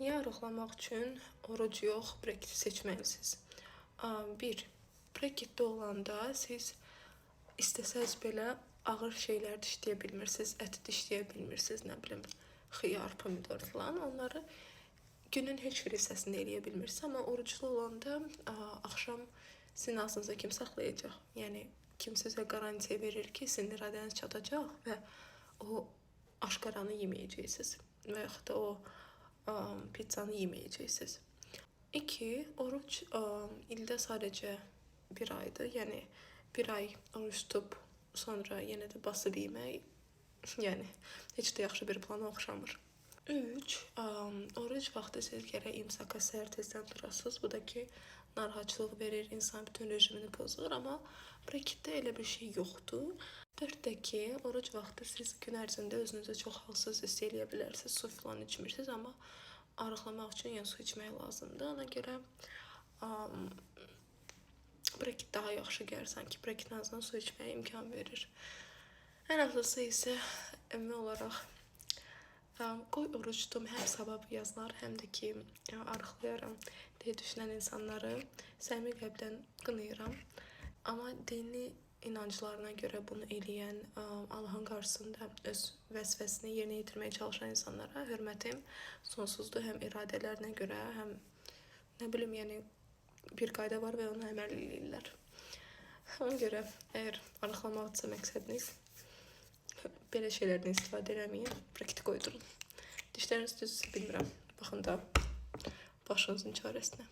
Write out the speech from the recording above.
Niyə arıqlamaq üçün oruc yox, breketi seçməlisiniz? 1. Breketdə olanda siz istəsəz belə ağır şeylər dişləyə bilmirsiniz, əti dişləyə bilmirsiniz, nə bilim, xiyar, pomidor falan. Onları günün heç bir hissəsində eləyə bilmirsiniz. Amma oruclu olanda axşam sizin ağzınıza kim saxlayacaq? Yəni, kim sizə qarantiya verir ki, sizin iradəniz çatacaq və o aşqaranı yeməyəcəksiniz və yaxud da o pizzanı yeməyəcəksiniz. 2. Oruc ildə sadəcə bir aydır. Yəni, bir ay oruc tutub, sonra yenə də basıb yemək, yəni, heç də yaxşı bir plana oxşamır. 3. Oruc vaxtı siz gərək imsaka səhər tezdən durasınız. Bu da ki, narahatçılıq verir, insan bütün rejimini pozur, amma breketdə elə bir şey yoxdur. 4. də ki, oruc vaxtı siz gün ərzində özünüzü çox halsız hiss eləyə bilərsiniz, su falan içmirsiniz, amma arıqlamaq üçün yəni su içmək lazımdır. Ona görə breket daha yaxşı gəlir, sanki breketin azından su içməyə imkan verir. Ən əsası isə ümumi olaraq qoy oruc tutum, həm savab yazılar, həm də ki, arıqlayaram deyə düşünən insanları səmimi qəlbdən qınayıram. Amma dini inanclarına görə bunu eləyən, Allahın qarşısında öz vəzifəsini yerinə yetirməyə çalışan insanlara hörmətim sonsuzdur. Həm iradələrinə görə, həm nə bilim, yəni bir qayda var və ona əməl eləyirlər. Ona görə əgər arıqlamaqdırsa məqsədiniz, belə şeylərdən istifadə eləməyin, breketi qoydurun. Dişləriniz düzsə bilmirəm, baxın da başınızın çarəsinə.